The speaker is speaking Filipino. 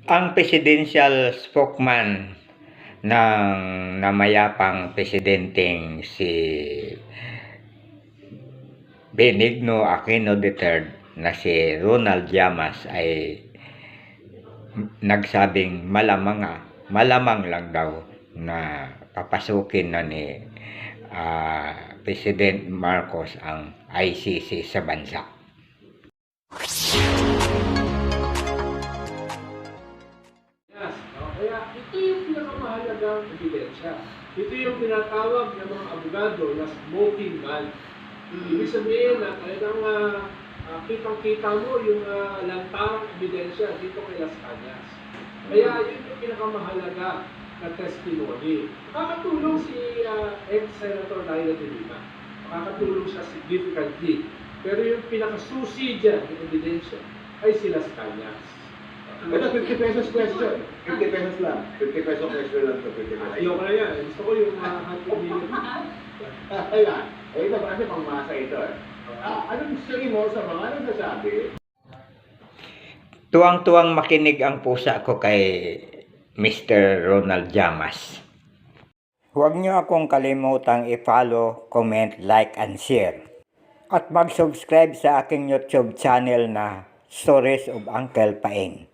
Ang presidential spokesman ng namayapang presidenteng si Benigno Aquino III na si Ronald Llamas ay nagsabing malamang lang daw na papasukin na ni President Marcos ang ICC sa bansa. Kaya ito yung pinakamahalagang ebidensya. Ito yung tinatawag ng mga abogado na smoking gun. Ibig sabihin na talagang kitang-kita mo yung lantarang ebidensya dito kay Las Cañas. Kaya yun yung pinakamahalaga na testimony. Makakatulong si ex-Senator Laila de Lima. Makakatulong siya significantly. Pero yung pinakasusi dyan ng ebidensya ay si Las Cañas. Ito, 50 pesos question. 50 pesos lang. 50 pesos question lang ito. 50 pesos. Ayoko na yan. Gusto ko yung hunting million. Ayan. Ito kasi pangmasa ito eh. Anong say mo sa mga nagsasabi? Tuwang-tuwang makinig ang pusa ko kay Mr. Ronald Llamas. Huwag niyo akong kalimutang i-follow, comment, like, and share. At mag-subscribe sa aking YouTube channel na Stories of Uncle Paeng.